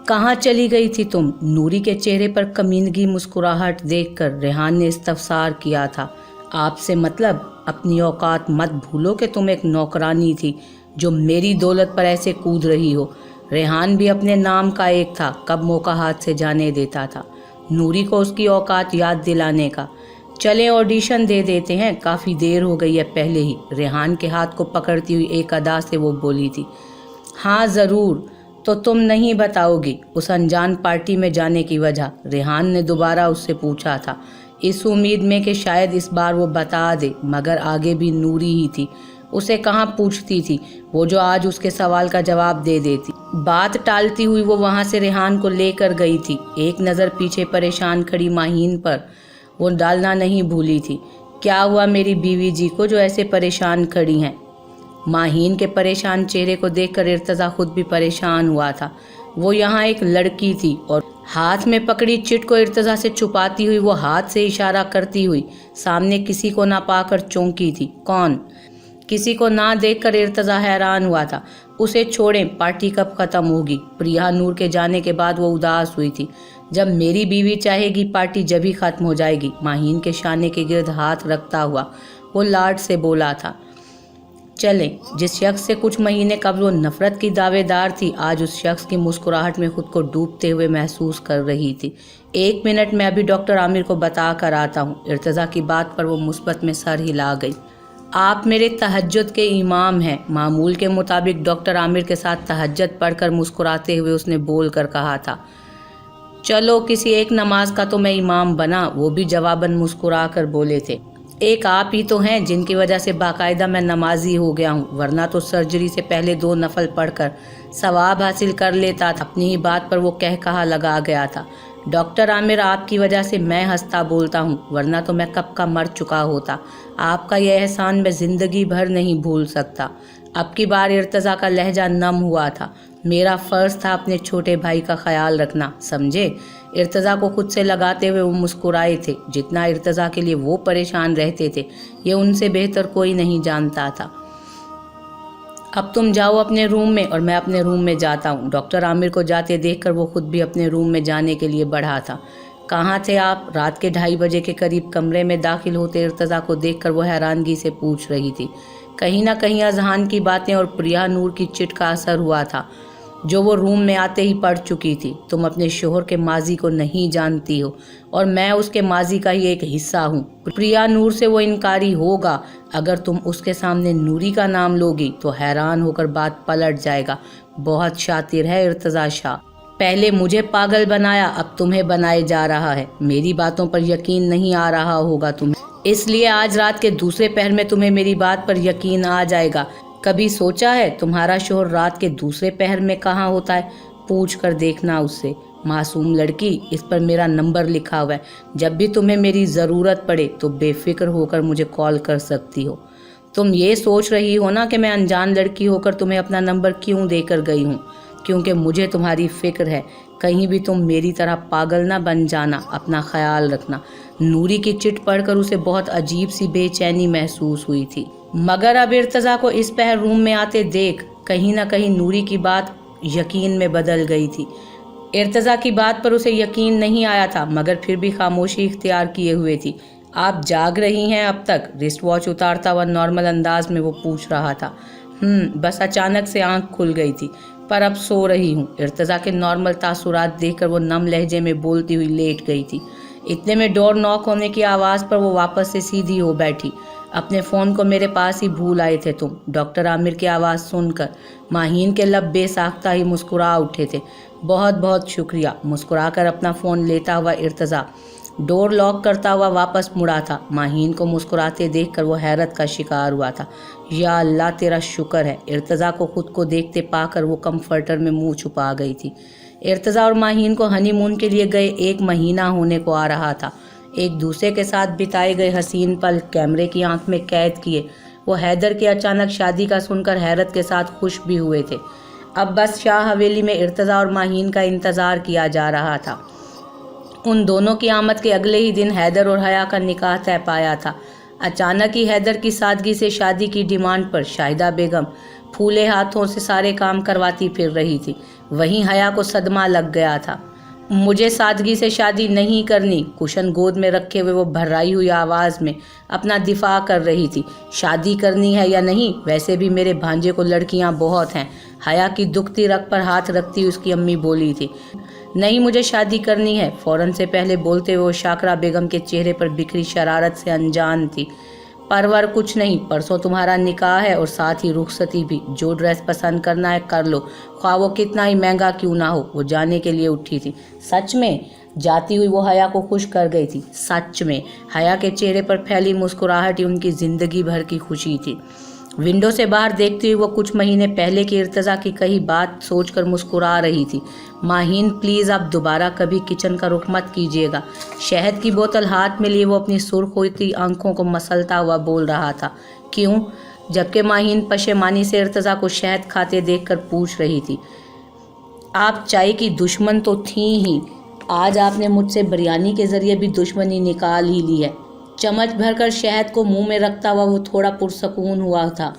کہاں چلی گئی تھی تم؟ نوری کے چہرے پر کمینگی مسکراہٹ دیکھ کر ریحان نے استفسار کیا تھا۔ آپ سے مطلب؟ اپنی اوقات مت بھولو کہ تم ایک نوکرانی تھی جو میری دولت پر ایسے کود رہی ہو۔ ریحان بھی اپنے نام کا ایک تھا، کب موقع ہاتھ سے جانے دیتا تھا نوری کو اس کی اوقات یاد دلانے کا۔ چلیں آڈیشن دے دیتے ہیں، کافی دیر ہو گئی ہے پہلے ہی۔ ریحان کے ہاتھ کو پکڑتی ہوئی ایک ادا سے وہ بولی تھی۔ ہاں ضرور، تو تم نہیں بتاؤ گی اس انجان پارٹی میں جانے کی وجہ؟ ریحان نے دوبارہ اس سے پوچھا تھا، اس امید میں کہ شاید اس بار وہ بتا دے، مگر آگے بھی نوری ہی تھی۔ اسے کہاں پوچھتی تھی وہ جو آج اس کے سوال کا جواب دے دیتی۔ بات ٹالتی ہوئی وہ وہاں سے ریحان کو لے کر گئی تھی، ایک نظر پیچھے پریشان کھڑی ماہین پر وہ ڈالنا نہیں بھولی تھی۔ کیا ہوا میری بیوی جی کو جو ایسے پریشان کھڑی ہیں؟ ماہین کے پریشان چہرے کو دیکھ کر ارتضیٰ خود بھی پریشان ہوا تھا۔ وہ یہاں ایک لڑکی تھی اور ہاتھ میں پکڑی چٹ کو ارتضیٰ سے چھپاتی ہوئی وہ ہاتھ سے اشارہ کرتی ہوئی سامنے کسی کو نہ پا کر چونکی تھی۔ کون؟ کسی کو نہ دیکھ کر ارتضیٰ حیران ہوا تھا۔ اسے چھوڑیں، پارٹی کب ختم ہوگی؟ پریا نور کے جانے کے بعد وہ اداس ہوئی تھی۔ جب میری بیوی چاہے گی پارٹی جبھی ختم ہو جائے گی۔ ماہین کے شانے کے گرد ہاتھ رکھتا ہوا وہ لاڈ سے بولا تھا۔ چلیں، جس شخص سے کچھ مہینے قبل وہ نفرت کی دعوے دار تھی، آج اس شخص کی مسکراہٹ میں خود کو ڈوبتے ہوئے محسوس کر رہی تھی۔ ایک منٹ میں ابھی ڈاکٹر عامر کو بتا کر آتا ہوں۔ ارتضیٰ کی بات پر وہ مثبت میں سر ہلا گئی۔ آپ میرے تہجد کے امام ہیں۔ معمول کے مطابق ڈاکٹر عامر کے ساتھ تہجد پڑھ کر مسکراتے ہوئے اس نے بول کر کہا تھا۔ چلو کسی ایک نماز کا تو میں امام بنا، وہ بھی جواباً مسکرا کر بولے تھے۔ ایک آپ ہی تو ہیں جن کی وجہ سے باقاعدہ میں نمازی ہو گیا ہوں، ورنہ تو سرجری سے پہلے 2 نفل پڑھ کر ثواب حاصل کر لیتا تھا۔ اپنی ہی بات پر وہ کہا لگا گیا تھا۔ ڈاکٹر عامر، آپ کی وجہ سے میں ہنستا بولتا ہوں، ورنہ تو میں کب کا مر چکا ہوتا۔ آپ کا یہ احسان میں زندگی بھر نہیں بھول سکتا۔ اب کی بار ارتضیٰ کا لہجہ نم ہوا تھا۔ میرا فرض تھا اپنے چھوٹے بھائی کا خیال رکھنا، سمجھے؟ ارتضیٰ کو خود سے لگاتے ہوئے وہ مسکرائے تھے۔ جتنا ارتضیٰ کے لیے وہ پریشان رہتے تھے یہ ان سے بہتر کوئی نہیں جانتا تھا۔ اب تم جاؤ اپنے روم میں اور میں اپنے روم میں جاتا ہوں۔ ڈاکٹر عامر کو جاتے دیکھ کر وہ خود بھی اپنے روم میں جانے کے لیے بڑھا تھا۔ کہاں تھے آپ؟ رات کے 2:30 بجے کے قریب کمرے میں داخل ہوتے ارتضیٰ کو دیکھ کر وہ حیرانگی سے پوچھ رہی تھی۔ کہیں نہ کہیں اذہان کی باتیں اور پریا نور کی چٹ کا اثر ہوا تھا جو وہ روم میں آتے ہی پڑھ چکی تھی۔ تم اپنے شوہر کے ماضی کو نہیں جانتی ہو اور میں اس کے ماضی کا ہی ایک حصہ ہوں۔ پریا نور سے وہ انکاری ہوگا۔ اگر تم اس کے سامنے نوری کا نام لوگی تو حیران ہو کر بات پلٹ جائے گا۔ بہت شاطر ہے ارتضیٰ شاہ، پہلے مجھے پاگل بنایا، اب تمہیں بنائے جا رہا ہے۔ میری باتوں پر یقین نہیں آ رہا ہوگا تمہیں، اس لیے آج رات کے دوسرے پہر میں تمہیں میری بات پر یقین آ جائے گا۔ کبھی سوچا ہے تمہارا شوہر رات کے دوسرے پہر میں کہاں ہوتا ہے؟ پوچھ کر دیکھنا اس سے۔ معصوم لڑکی، اس پر میرا نمبر لکھا ہوا ہے، جب بھی تمہیں میری ضرورت پڑے تو بے فکر ہو کر مجھے کال کر سکتی ہو۔ تم یہ سوچ رہی ہو نا کہ میں انجان لڑکی ہو کر تمہیں اپنا نمبر کیوں دے کر گئی ہوں؟ کیونکہ مجھے تمہاری فکر ہے، کہیں بھی تم میری طرح پاگل نہ بن جانا، اپنا خیال رکھنا۔ نوری کی چٹ پڑھ کر اسے بہت عجیب سی بے چینی محسوس ہوئی تھی، مگر اب ارتضیٰ کو اس پہر روم میں آتے دیکھ کہیں نہ کہیں نوری کی بات یقین میں بدل گئی تھی۔ ارتضیٰ کی بات پر اسے یقین نہیں آیا تھا، مگر پھر بھی خاموشی اختیار کیے ہوئے تھی۔ آپ جاگ رہی ہیں اب تک؟ رسٹ واچ اتارتا ہوا نارمل انداز میں وہ پوچھ رہا تھا۔ بس اچانک سے آنکھ کھل گئی تھی، پر اب سو رہی ہوں۔ ارتضیٰ کے نارمل تاثرات دیکھ کر وہ نم لہجے میں بولتی ہوئی لیٹ گئی تھی۔ اتنے میں ڈور ناک ہونے کی آواز پر وہ واپس سے سیدھی ہو بیٹھی۔ اپنے فون کو میرے پاس ہی بھول آئے تھے تم؟ ڈاکٹر عامر کی آواز سن کر ماہین کے لب بے ساختہ ہی مسکرا اٹھے تھے۔ بہت بہت شکریہ۔ مسکرا کر اپنا فون لیتا ہوا ارتضیٰ ڈور لاک کرتا ہوا واپس مڑا تھا۔ ماہین کو مسکراتے دیکھ کر وہ حیرت کا شکار ہوا تھا۔ یا اللہ تیرا شکر ہے۔ ارتضیٰ کو خود کو دیکھتے پا کر وہ کمفرٹر میں منہ چھپا گئی تھی۔ ارتضیٰ اور ماہین کو ہنی مون کے لیے گئے 1 مہینہ ہونے کو آ رہا تھا۔ ایک دوسرے کے ساتھ بتائے گئے حسین پل کیمرے کی آنکھ میں قید کیے۔ وہ حیدر کے اچانک شادی کا سن کر حیرت کے ساتھ خوش بھی ہوئے تھے۔ اب بس شاہ حویلی میں ارتضیٰ اور ماہین کا انتظار کیا جا رہا تھا۔ ان دونوں کی آمد کے اگلے ہی دن حیدر اور حیا کا نکاح طے پایا تھا۔ اچانک ہی حیدر کی سادگی سے شادی کی ڈیمانڈ پر شاہدہ بیگم फूले हाथों से सारे काम करवाती फिर रही थी। वहीं हया को सदमा लग गया था। मुझे सादगी से शादी नहीं करनी, कुशन गोद में रखे हुए वो भर्राई हुई आवाज़ में अपना दिफा कर रही थी। शादी करनी है या नहीं, वैसे भी मेरे भांजे को लड़कियां बहुत हैं। हया की दुखती रग पर हाथ रखती उसकी अम्मी बोली थी। नहीं, मुझे शादी करनी है, फौरन से पहले बोलते हुए वो शाकरा बेगम के चेहरे पर बिखरी शरारत से अनजान थी। परवर कुछ नहीं, परसों तुम्हारा निकाह है और साथ ही रुखसती भी। जो ड्रेस पसंद करना है कर लो, ख्वाह वो कितना ही महंगा क्यों ना हो। वो जाने के लिए उठी थी। सच में? जाती हुई वो हया को खुश कर गई थी। सच में। हया के चेहरे पर फैली मुस्कुराहट ही उनकी जिंदगी भर की खुशी थी। विंडो से बाहर देखती हुई वो कुछ महीने पहले की इर्तज़ा की कही बात सोचकर मुस्कुरा रही थी। माहीन, प्लीज़ आप दोबारा कभी किचन का रुख मत कीजिएगा। शहद की बोतल हाथ में लिए वो अपनी सुर्ख होती आंखों को मसलता हुआ बोल रहा था। क्यों? जबकि माहीन पशेमानी से इर्तज़ा को शहद खाते देखकर पूछ रही थी। आप चाय की दुश्मन तो थी ही, आज आपने मुझसे बिरयानी के ज़रिए भी दुश्मनी निकाल ही ली है। चम्मच भरकर शहद को मुंह में रखता हुआ वो थोड़ा पुरसकून हुआ था।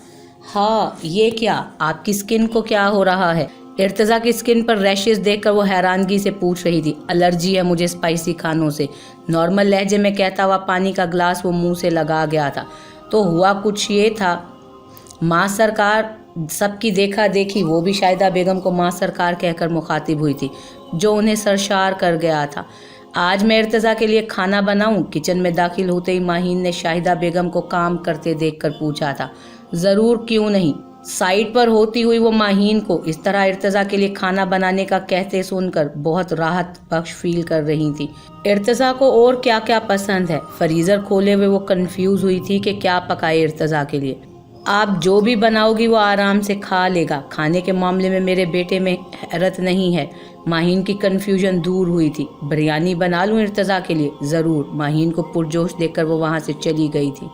हाँ, ये क्या? आपकी स्किन को क्या हो रहा है? इर्तज़ा की स्किन पर रैशेस देखकर वो हैरानगी से पूछ रही थी। एलर्जी है मुझे स्पाइसी खानों से, नॉर्मल लहजे में कहता हुआ पानी का ग्लास वो मुंह से लगा गया था। तो हुआ कुछ ये था, माँ सरकार, सबकी देखा देखी वो भी शाहिदा बेगम को माँ सरकार कहकर मुखातिब हुई थी, जो उन्हें सरशार कर गया था। आज मैं इर्तज़ा के लिए खाना बनाऊं? किचन में दाखिल होते ही माहीन ने शाहिदा बेगम को काम करते देखकर पूछा था। ज़रूर, क्यों नहीं। साइड पर होती हुई वो माहीन को इस तरह इर्तज़ा के लिए खाना बनाने का कहते सुनकर बहुत राहत बख्श फील कर रही थी। इर्तज़ा को और क्या क्या पसंद है? फ्रीज़र खोले हुए वो कंफ्यूज हुई थी कि क्या पकाए इर्तज़ा के लिए। आप जो भी बनाओगी वो आराम से खा लेगा, खाने के मामले में मेरे बेटे में हैरत नहीं है। माहीन की कन्फ्यूजन दूर हुई थी। बिरयानी बना लूँ इर्तज़ा के लिए? ज़रूर। माहीन को पुरजोश देखकर वो वहाँ से चली गई थी,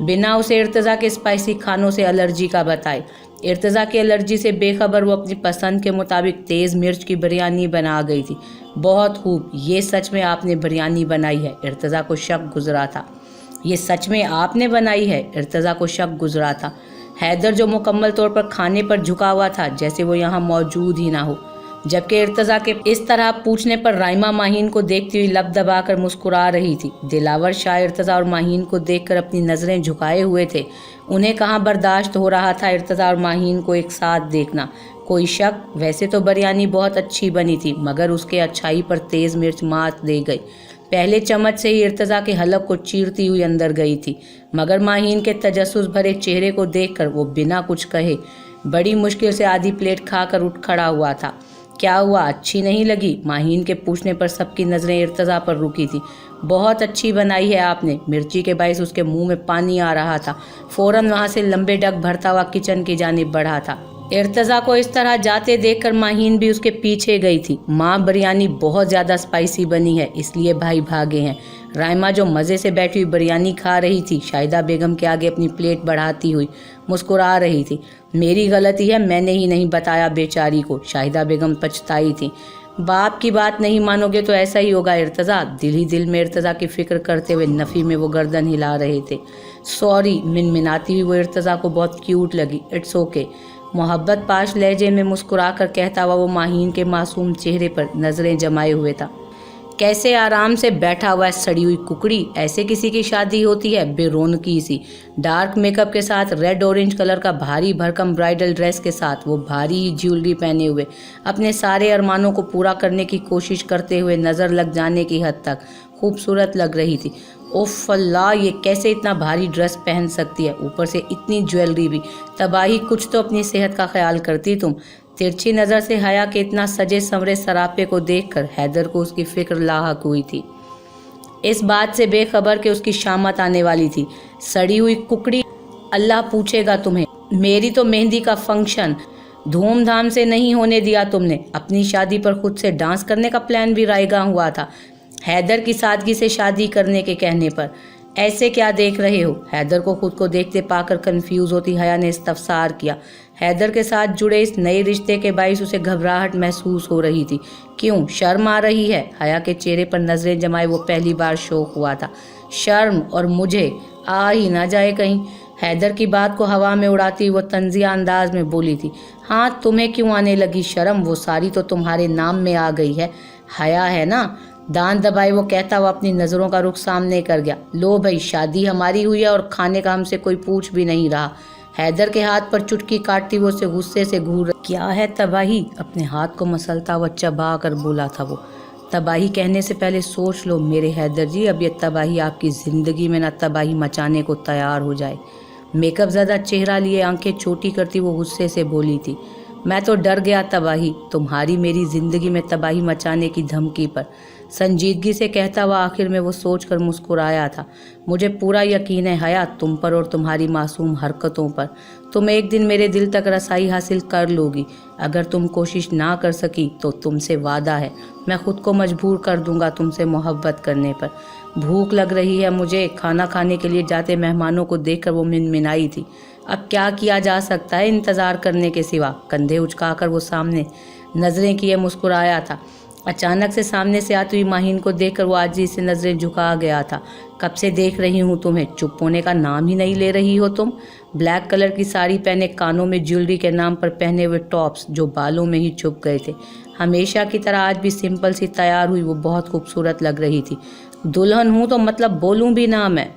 बिना उसे इर्तज़ा के स्पाइसी खानों से एलर्जी का बताए। इर्तज़ा की एलर्जी से बेखबर वो अपनी पसंद के मुताबिक तेज़ मिर्च की बिरयानी बना गई थी। बहुत खूब, ये सच में आपने बिरयानी बनाई है? इर्तज़ा को शक गुजरा था। ये सच में आपने बनाई है? इर्तज़ा को शक गुजरा था। हैदर जो मुकम्मल तौर पर खाने पर झुका हुआ था, जैसे वो यहाँ मौजूद ही ना हो। जबकि इर्तज़ा के इस तरह पूछने पर राइमा माहीन को देखती हुई लब दबाकर मुस्कुरा रही थी। दिलावर शाह इर्तज़ा और माहीन को देखकर अपनी नज़रें झुकाए हुए थे। उन्हें कहाँ बर्दाश्त हो रहा था इर्तज़ा और माहीन को एक साथ देखना। कोई शक? वैसे तो बिरयानी बहुत अच्छी बनी थी, मगर उसके अच्छाई पर तेज़ मिर्च मात दे गई। पहले चम्मच से ही इर्तज़ा के हलक को चीरती हुई अंदर गई थी, मगर माहीन के तजस्सुस भरे चेहरे को देखकर वो बिना कुछ कहे बड़ी मुश्किल से आधी प्लेट खाकर उठ खड़ा हुआ था। क्या हुआ, अच्छी नहीं लगी? माहीन के पूछने पर सबकी नज़रें इर्तज़ा पर रुकी थी। बहुत अच्छी बनाई है आपने। मिर्ची के बाइस उसके मुंह में पानी आ रहा था। फौरन वहाँ से लंबे डग भरता हुआ किचन की जानिब बढ़ा था। इर्तज़ा को इस तरह जाते देखकर माहीन भी उसके पीछे गई थी। माँ, बिरयानी बहुत ज़्यादा स्पाइसी बनी है, इसलिए भाई भागे हैं। राइमा जो मज़े से बैठी हुई बिरयानी खा रही थी, शाहिदा बेगम के आगे अपनी प्लेट बढ़ाती हुई मुस्कुरा रही थी। मेरी गलती है, मैंने ही नहीं बताया बेचारी को। शाहिदा बेगम पछताई थी। बाप की बात नहीं मानोगे तो ऐसा ही होगा इर्तज़ा। दिल ही दिल में इर्तज़ा की फ़िक्र करते हुए नफ़ी में वो गर्दन हिला रहे थे। सॉरी, मिनमिनाती हुई वो इर्तज़ा को बहुत क्यूट लगी। इट्स ओके, मोहब्बत पाश लहजे में मुस्कुरा कर कहता हुआ वो माहीन के मासूम चेहरे पर नज़रें जमाए हुए था। कैसे आराम से बैठा हुआ है सड़ी हुई कुकड़ी, ऐसे किसी की शादी होती है? बेरौनकी सी डार्क मेकअप के साथ रेड ऑरेंज कलर का भारी भरकम ब्राइडल ड्रेस के साथ वो भारी ज्वेलरी पहने हुए अपने सारे अरमानों को पूरा करने की कोशिश करते हुए नज़र लग जाने की हद तक खूबसूरत लग रही थी। ओफ अल्लाह, ये कैसे इतना भारी ड्रेस पहन सकती है, ऊपर से इतनी ज्वेलरी भी। तबाही, कुछ तो अपनी सेहत का ख्याल करती तुम। तिरछी नज़र से हया के इतना सजे संवरे सरापे को देखकर हैदर को उसकी फिक्र लाहक हुई थी, इस बात से बेखबर कि उसकी शामत आने वाली थी। सड़ी हुई कुकड़ी, अल्लाह पूछेगा तुम्हें। मेरी तो मेहंदी का फंक्शन धूमधाम से नहीं होने दिया तुमने। अपनी शादी पर खुद से डांस करने का प्लान भी रायगा हुआ था हैदर की सादगी से शादी करने के कहने पर। ऐसे क्या देख रहे हो? हैदर को खुद को देखते पाकर कंफ्यूज होती हया ने इस्तफसार किया। हैदर के साथ जुड़े इस नए रिश्ते के बाइस उसे घबराहट महसूस हो रही थी। क्यों, शर्म आ रही है? हया के चेहरे पर नजरें जमाए वो पहली बार शौक हुआ था। शर्म? और मुझे आ ही ना जाए कहीं। हैदर की बात को हवा में उड़ाती हुई वो तंजिया अंदाज में बोली थी, हाँ तुम्हें क्यों आने लगी शर्म, वो सारी तो तुम्हारे नाम में आ गई है, हया है ना। दांत दबाए वो कहता हुआ अपनी नज़रों का रुख सामने कर गया। लो भाई, शादी हमारी हुई है और खाने का हमसे कोई पूछ भी नहीं रहा। हैदर के हाथ पर चुटकी काटती वो उसे गुस्से से घूर, क्या है तबाही, अपने हाथ को मसलता हुआ चबा कर बोला था वो। तबाही कहने से पहले सोच लो मेरे हैदर जी, अब ये तबाही आपकी ज़िंदगी में ना तबाही मचाने को तैयार हो जाए। मेकअप ज़्यादा चेहरा लिए आंखें छोटी करती वो गुस्से से बोली थी, मैं तो डर गया तबाही, तुम्हारी मेरी ज़िंदगी में तबाही मचाने की धमकी पर। संजीदगी से कहता हुआ आखिर में वो सोचकर मुस्कुराया था, मुझे पूरा यकीन है हया तुम पर और तुम्हारी मासूम हरकतों पर। तुम एक दिन मेरे दिल तक रसाई हासिल कर लोगी। अगर तुम कोशिश ना कर सकी तो तुमसे वादा है मैं खुद को मजबूर कर दूंगा तुमसे मोहब्बत करने पर। भूख लग रही है मुझे, खाना खाने के लिए जाते मेहमानों को देखकर वो मिनमिनाई थी। अब क्या किया जा सकता है इंतज़ार करने के सिवा। कंधे उचकाकर वो सामने नज़रें किए मुस्कुराया था। अचानक से सामने से आती हुई माहीन को देखकर वो आजी से नज़रें झुका गया था। कब से देख रही हूँ तुम्हें, चुप होने का नाम ही नहीं ले रही हो तुम। ब्लैक कलर की साड़ी पहने, कानों में ज्वेलरी के नाम पर पहने हुए टॉप्स जो बालों में ही छुप गए थे। हमेशा की तरह आज भी सिंपल सी तैयार हुई वो बहुत खूबसूरत लग रही थी। दुल्हन हूँ तो मतलब बोलूँ भी ना मैं।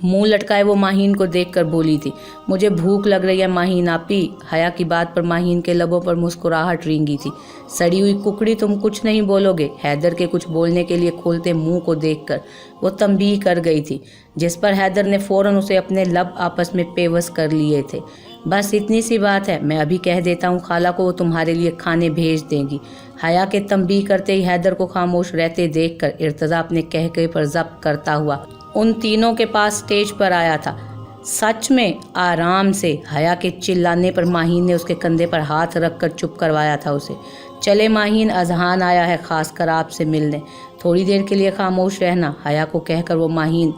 मुंह लटकाए वो माहीन को देखकर बोली थी, मुझे भूख लग रही है माहीन आपी। हया की बात पर माहीन के लबों पर मुस्कुराहट रेंगी थी। सड़ी हुई कुकड़ी तुम कुछ नहीं बोलोगे। हैदर के कुछ बोलने के लिए खोलते मुंह को देखकर वो तंबीह कर गई थी, जिस पर हैदर ने फौरन उसे अपने लब आपस में पेवस कर लिए थे। बस इतनी सी बात है, मैं अभी कह देता हूँ खाला को, वो तुम्हारे लिए खाने भेज देंगी। हया के तंबीह करते ही हैदर को खामोश रहते देखकर इर्तज़ा अपने कहके पर ज़ब्त करता हुआ उन तीनों के पास स्टेज पर आया था। सच में आराम से। हया के चिल्लाने पर माहीन ने उसके कंधे पर हाथ रखकर चुप करवाया था उसे। चले माहीन, अजहान आया है खासकर आपसे मिलने, थोड़ी देर के लिए खामोश रहना। हया को कहकर वो माहीन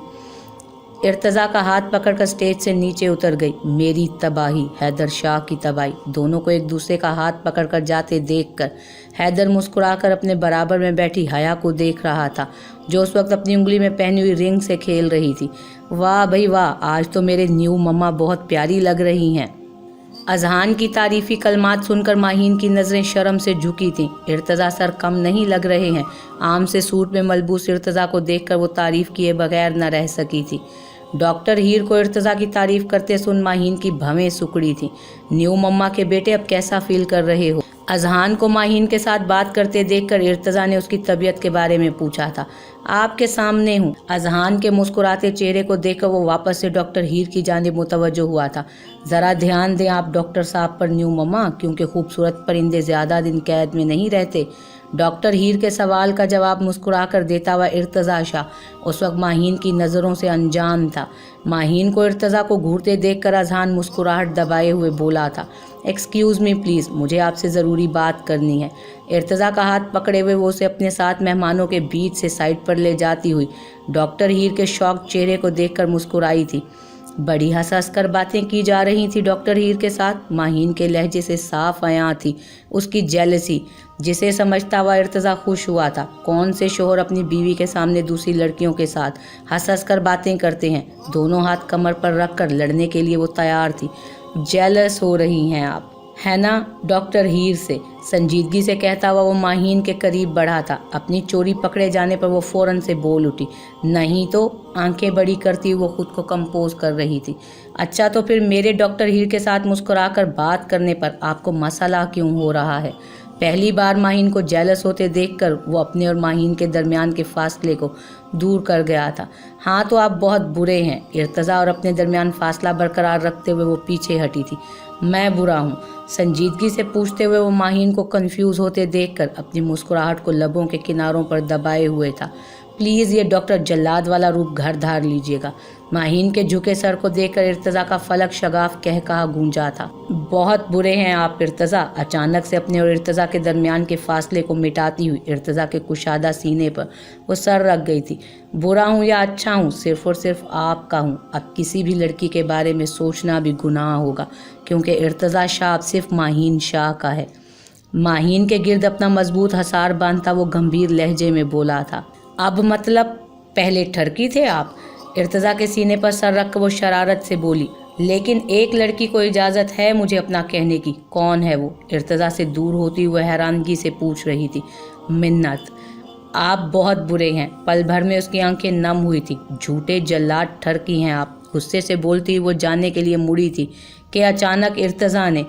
इर्तज़ा का हाथ पकड़कर स्टेज से नीचे उतर गई। मेरी तबाही, हैदर शाह की तबाही। दोनों को एक दूसरे का हाथ पकड़कर जाते देखकर हैदर मुस्कुराकर अपने बराबर में बैठी हया को देख रहा था, जो उस वक्त अपनी उंगली में पहनी हुई रिंग से खेल रही थी। वाह भाई वाह, आज तो मेरे न्यू मम्मा बहुत प्यारी लग रही हैं। अजहान की तारीफी कलमात सुनकर माहीन की नज़रें शर्म से झुकी थीं। इर्तज़ा सर कम नहीं लग रहे हैं। आम से सूट में मलबूस इर्तज़ा को देखकर वो तारीफ किए बगैर न रह सकी थी। डॉक्टर हीर को इर्तज़ा की तारीफ करते सुन माहीन की भवें सुकड़ी थी। न्यू मम्मा के बेटे अब कैसा फील कर रहे हो? अजहान को माहीन के साथ बात करते देखकर इर्तज़ा ने उसकी तबीयत के बारे में पूछा था। आपके सामने हूँ। अजहान के मुस्कुराते चेहरे को देखकर वो वापस से डॉक्टर हीर की जानिब मुतवज्जो हुआ था। ज़रा ध्यान दें आप डॉक्टर साहब पर न्यू मम्मा, क्योंकि खूबसूरत परिंदे ज़्यादा दिन कैद में नहीं रहते। डॉक्टर हीर के सवाल का जवाब मुस्कुराकर देता हुआ इर्तज़ा शाह उस वक्त माहीन की नज़रों से अनजान था। माहीन को इर्तज़ा को घूरते देखकर अजहान मुस्कुराहट दबाए हुए बोला था, एक्सक्यूज़ मी प्लीज़, मुझे आपसे ज़रूरी बात करनी है। इर्तज़ा का हाथ पकड़े हुए वो उसे अपने साथ मेहमानों के बीच से साइड पर ले जाती हुई डॉक्टर हीर के शौक चेहरे को देखकर मुस्कुराई थी। बड़ी हंस हंस कर बातें की जा रही थी डॉक्टर हीर के साथ। माहीन के लहजे से साफ आया थी उसकी जेलसी, जिसे समझता हुआ इर्तज़ा खुश हुआ था। कौन से शोहर अपनी बीवी के सामने दूसरी लड़कियों के साथ हंस हंस कर बातें करते हैं। दोनों हाथ कमर पर रखकर लड़ने के लिए वो तैयार थी। जेलस हो रही हैं आप, है ना? डॉक्टर हीर से संजीदगी से कहता हुआ वो माहीन के करीब बढ़ा था। अपनी चोरी पकड़े जाने पर वो फौरन से बोल उठी, नहीं तो। आंखें बड़ी करती वो खुद को कंपोज कर रही थी। अच्छा तो फिर मेरे डॉक्टर हीर के साथ मुस्कुराकर बात करने पर आपको मसला क्यों हो रहा है? पहली बार माहीन को जेलस होते देखकर वो अपने और माहीन के दरमियान के फासले को दूर कर गया था। हाँ तो आप बहुत बुरे हैं। इर्तज़ा और अपने दरमियान फासला बरकरार रखते हुए वो पीछे हटी थी। मैं बुरा हूँ? संजीदगी से पूछते हुए वो माहीन को कंफ्यूज होते देखकर अपनी मुस्कुराहट को लबों के किनारों पर दबाए हुए था। प्लीज़ ये डॉक्टर जल्लाद वाला रूप घर धार लीजिएगा। माहीन के झुके सर को देखकर इर्तज़ा का फलक शगाफ कह कहा गूंजा था। बहुत बुरे हैं आप इर्तज़ा। अचानक से अपने और इर्तज़ा के दरमियान के फासले को मिटाती हुई इर्तज़ा के कुशादा सीने पर वो सर रख गई थी। बुरा हूँ या अच्छा हूँ, सिर्फ और सिर्फ आपका हूँ। अब किसी भी लड़की के बारे में सोचना भी गुनाह होगा, क्योंकि इर्तज़ा शाह अब सिर्फ माहीन शाह का है। माहीन के गिर्द अपना मजबूत हसार बांधता वो गंभीर लहजे में बोला था, अब मतलब पहले ठरकी थे आप? ارتضا کے سینے پر سر رکھ کر وہ شرارت سے بولی، لیکن ایک لڑکی کو اجازت ہے مجھے اپنا کہنے کی، کون ہے وہ؟ ارتضا سے دور ہوتی ہوئے حیرانگی سے پوچھ رہی تھی۔ منت، آپ بہت برے ہیں۔ پل بھر میں اس کی آنکھیں نم ہوئی تھی۔ جھوٹے جلاد ٹھرکی ہیں آپ، غصے سے بولتی وہ جانے کے لیے مڑی تھی کہ اچانک ارتضا نے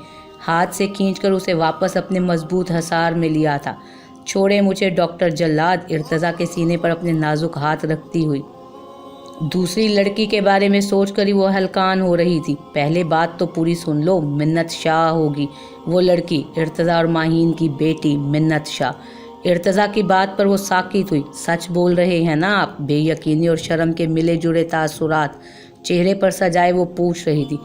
ہاتھ سے کھینچ کر اسے واپس اپنے مضبوط حصار میں لیا تھا۔ چھوڑے مجھے ڈاکٹر جلاد، ارتضا کے سینے پر اپنے نازک ہاتھ رکھتی ہوئی دوسری لڑکی کے بارے میں سوچ کر ہی وہ ہلکان ہو رہی تھی۔ پہلے بات تو پوری سن لو، منت شاہ ہوگی وہ لڑکی، ارتضا اور ماہین کی بیٹی منت شاہ۔ ارتضا کی بات پر وہ ساکت ہوئی۔ سچ بول رہے ہیں نا آپ؟ بے یقینی اور شرم کے ملے جڑے تاثرات چہرے پر سجائے وہ پوچھ رہی تھی۔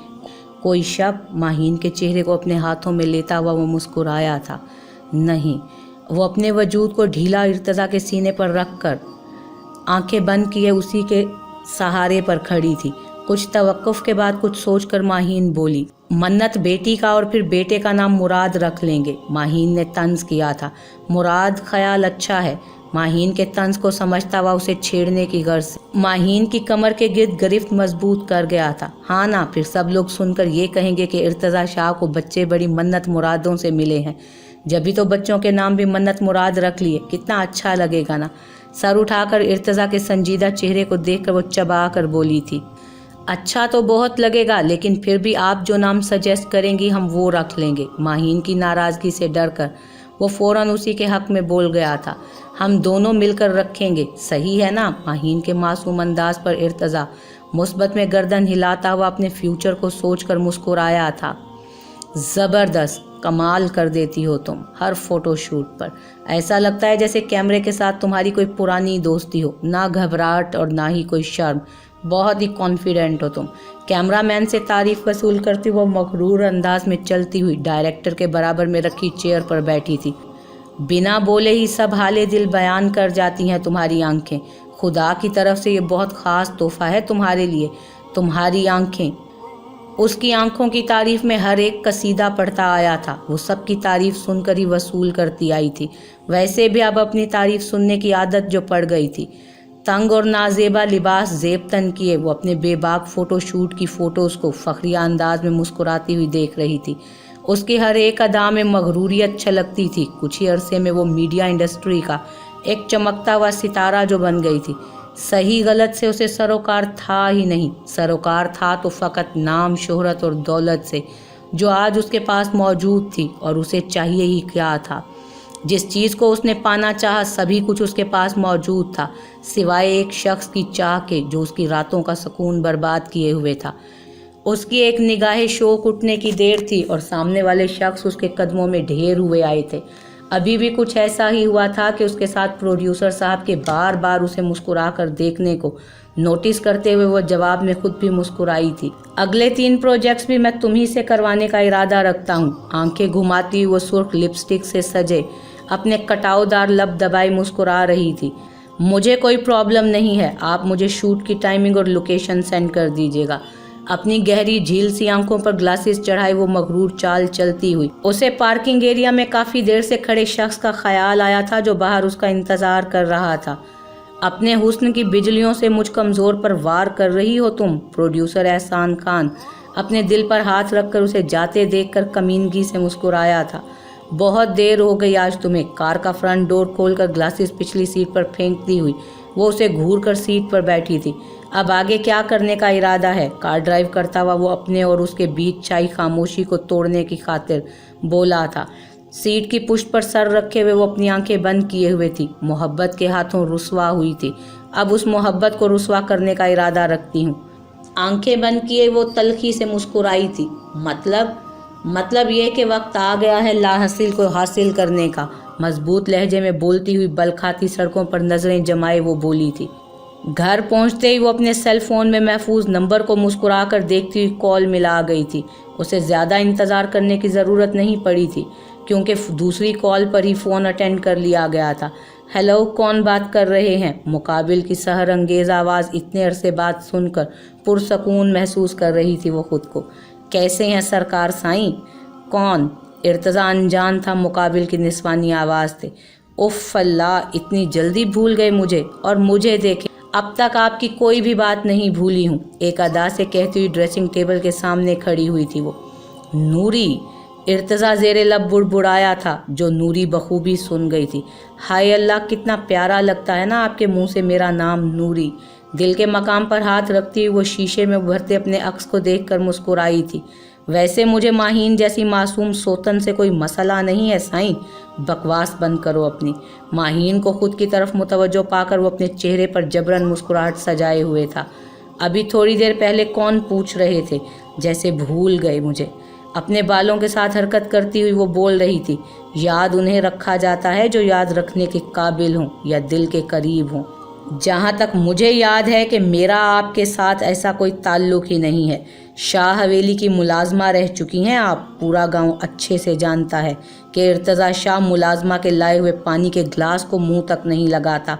کوئی شک؟ ماہین کے چہرے کو اپنے ہاتھوں میں لیتا ہوا وہ مسکرایا تھا۔ نہیں۔ وہ اپنے وجود کو ڈھیلا ارتضا کے سینے پر رکھ کر آنکھیں بند کیے اسی کے سہارے پر کھڑی تھی۔ کچھ توقف کے بعد کچھ سوچ کر ماہین بولی، منت بیٹی کا اور پھر بیٹے کا نام مراد رکھ لیں گے۔ ماہین نے طنز کیا تھا۔ مراد خیال اچھا ہے۔ ماہین کے طنز کو سمجھتا ہوا اسے چھیڑنے کی غرض سے ماہین کی کمر کے گرد گرفت مضبوط کر گیا تھا۔ ہاں نا، پھر سب لوگ سن کر یہ کہیں گے کہ ارتضا شاہ کو بچے بڑی منت مرادوں سے ملے ہیں، جبھی تو بچوں کے نام بھی منت مراد رکھ لیے۔ کتنا اچھا لگے گا نا؟ سر اٹھا کر ارتضا کے سنجیدہ چہرے کو دیکھ کر وہ چبا کر بولی تھی، اچھا تو بہت لگے گا، لیکن پھر بھی آپ جو نام سجیسٹ کریں گی ہم وہ رکھ لیں گے۔ ماہین کی ناراضگی سے ڈر کر وہ فوراً اسی کے حق میں بول گیا تھا، ہم دونوں مل کر رکھیں گے، صحیح ہے نا؟ ماہین کے معصوم انداز پر ارتضا مثبت میں گردن ہلاتا ہوا اپنے فیوچر کو سوچ کر مسکرایا تھا۔ زبردست، کمال کر دیتی ہو تم ہر فوٹو شوٹ پر۔ ایسا لگتا ہے جیسے کیمرے کے ساتھ تمہاری کوئی پرانی دوستی ہو، نہ گھبراہٹ اور نہ ہی کوئی شرم، بہت ہی کانفیڈنٹ ہو تم۔ کیمرہ مین سے تعریف وصول کرتی وہ مغرور انداز میں چلتی ہوئی ڈائریکٹر کے برابر میں رکھی چیئر پر بیٹھی تھی۔ بنا بولے ہی سب حال دل بیان کر جاتی ہیں تمہاری آنکھیں۔ خدا کی طرف سے یہ بہت خاص تحفہ ہے تمہارے لیے، تمہاری آنکھیں۔ اس کی آنکھوں کی تعریف میں ہر ایک قصیدہ پڑھتا آیا تھا، وہ سب کی تعریف سن کر ہی وصول کرتی آئی تھی۔ ویسے بھی اب اپنی تعریف سننے کی عادت جو پڑ گئی تھی۔ تنگ اور نازیبا لباس زیب تن کیے وہ اپنے بے باک فوٹو شوٹ کی فوٹوز کو فخریہ انداز میں مسکراتی ہوئی دیکھ رہی تھی۔ اس کی ہر ایک ادا میں مغروریت چھلکتی تھی۔ کچھ ہی عرصے میں وہ میڈیا انڈسٹری کا ایک چمکتا ہوا ستارہ جو بن گئی تھی۔ صحیح غلط سے اسے سروکار تھا ہی نہیں، سروکار تھا تو فقط نام، شہرت اور دولت سے، جو آج اس کے پاس موجود تھی، اور اسے چاہیے ہی کیا تھا۔ جس چیز کو اس نے پانا چاہا سبھی کچھ اس کے پاس موجود تھا، سوائے ایک شخص کی چاہ کے جو اس کی راتوں کا سکون برباد کیے ہوئے تھا۔ اس کی ایک نگاہ شوق اٹھنے کی دیر تھی اور سامنے والے شخص اس کے قدموں میں ڈھیر ہوئے آئے تھے۔ ابھی بھی کچھ ایسا ہی ہوا تھا کہ اس کے ساتھ پروڈیوسر صاحب کے بار بار اسے مسکرا کر دیکھنے کو نوٹس کرتے ہوئے وہ جواب میں خود بھی مسکرائی تھی۔ اگلے 3 پروجیکٹس بھی میں تمہیں سے کروانے کا ارادہ رکھتا ہوں۔ آنکھیں گھماتی وہ سرخ لپسٹک سے سجے اپنے کٹاؤ دار لب دبائی مسکرا رہی تھی۔ مجھے کوئی پرابلم نہیں ہے، آپ مجھے شوٹ کی ٹائمنگ اور لوکیشن سینڈ کر دیجیے گا۔ اپنی گہری جھیل سی آنکھوں پر گلاسز چڑھائے وہ مغرور چال چلتی ہوئی اسے پارکنگ ایریا میں کافی دیر سے کھڑے شخص کا خیال آیا تھا جو باہر اس کا انتظار کر رہا تھا۔ اپنے حسن کی بجلیوں سے مجھ کمزور پر وار کر رہی ہو تم؟ پروڈیوسر احسان خان اپنے دل پر ہاتھ رکھ کر اسے جاتے دیکھ کر کمینگی سے مسکرایا تھا۔ بہت دیر ہو گئی آج تمہیں۔ کار کا فرنٹ ڈور کھول کر گلاسز پچھلی سیٹ پر پھینکتی ہوئی وہ اسے گھور کر سیٹ پر بیٹھی تھی۔ اب آگے کیا کرنے کا ارادہ ہے؟ کار ڈرائیو کرتا ہوا وہ اپنے اور اس کے بیچ چھائی خاموشی کو توڑنے کی خاطر بولا تھا۔ سیٹ کی پشت پر سر رکھے ہوئے وہ اپنی آنکھیں بند کیے ہوئے تھی۔ محبت کے ہاتھوں رسوا ہوئی تھی، اب اس محبت کو رسوا کرنے کا ارادہ رکھتی ہوں۔ آنکھیں بند کیے وہ تلخی سے مسکرائی تھی۔ مطلب یہ کہ وقت آ گیا ہے لا حاصل کو حاصل کرنے کا، مضبوط لہجے میں بولتی ہوئی بل کھاتی سڑکوں پر نظریں جمائے وہ بولی تھی۔ گھر پہنچتے ہی وہ اپنے سیل فون میں محفوظ نمبر کو مسکرا کر دیکھتی ہوئی کال ملا گئی تھی۔ اسے زیادہ انتظار کرنے کی ضرورت نہیں پڑی تھی کیونکہ دوسری کال پر ہی فون اٹینڈ کر لیا گیا تھا۔ ہیلو، کون بات کر رہے ہیں؟ مقابل کی سحر انگیز آواز اتنے عرصے بعد سن کر پرسکون محسوس کر رہی تھی وہ خود کو۔ کیسے ہیں سرکار سائیں؟ کون؟ ارتضا انجان تھا مقابل کی نسوانی آواز تھے۔ اف اللہ، اتنی جلدی بھول گئے مجھے، اور مجھے دیکھیں अब तक आपकी कोई भी बात नहीं भूली हूँ, एक अदा से कहती हुई ड्रेसिंग टेबल के सामने खड़ी हुई थी वो। नूरी, इर्तज़ा ज़ेरे लब बुड़बुड़ाया था, जो नूरी बखूबी सुन गई थी। हाय अल्लाह, कितना प्यारा लगता है ना आपके मुंह से मेरा नाम नूरी। दिल के मकाम पर हाथ रखती हुई वो शीशे में उभरते अपने अक्स को देखकर मुस्कुराई थी। वैसे मुझे माहीन जैसी मासूम सोतन से कोई मसला नहीं है साईं, बकवास बंद करो अपनी। माहीन को खुद की तरफ मुतवज्जो पाकर वो अपने चेहरे पर जबरन मुस्कुराहट सजाए हुए था। अभी थोड़ी देर पहले कौन पूछ रहे थे, जैसे भूल गए मुझे। अपने बालों के साथ हरकत करती हुई वो बोल रही थी, याद उन्हें रखा जाता है जो याद रखने के काबिल हों या दिल के करीब हों। जहाँ तक मुझे याद है कि मेरा आपके साथ ऐसा कोई ताल्लुक़ ही नहीं है। शाह हवेली की मुलाजमा रह चुकी हैं आप। पूरा गांव अच्छे से जानता है कि इर्तज़ा शाह मुलाजमा के लाए हुए पानी के गिलास को मुंह तक नहीं लगाता।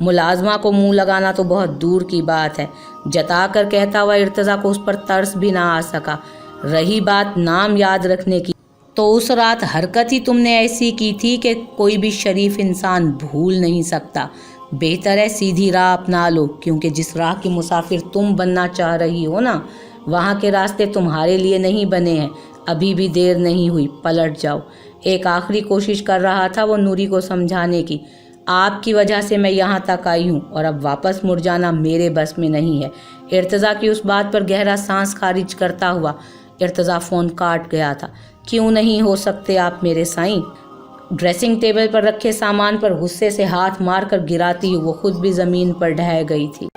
मुलाजमा को मुंह लगाना तो बहुत दूर की बात है। जता कर कहता हुआ इर्तज़ा को उस पर तरस भी ना आ सका। रही बात नाम याद रखने की, तो उस रात हरकत ही तुमने ऐसी की थी कि कोई भी शरीफ इंसान भूल नहीं सकता। बेहतर है सीधी राह अपना लो, क्योंकि जिस राह की मुसाफिर तुम बनना चाह रही हो ना, वहाँ के रास्ते तुम्हारे लिए नहीं बने हैं। अभी भी देर नहीं हुई, पलट जाओ। एक आखिरी कोशिश कर रहा था वो नूरी को समझाने की। आपकी वजह से मैं यहाँ तक आई हूँ और अब वापस मुड़ जाना मेरे बस में नहीं है। इर्तज़ा की उस बात पर गहरा सांस खारिज करता हुआ इर्तज़ा फ़ोन काट गया था। क्यों नहीं हो सकते आप मेरे साईं? ड्रेसिंग टेबल पर रखे सामान पर गुस्से से हाथ मारकर गिराती हुई वो खुद भी ज़मीन पर ढह गई थी।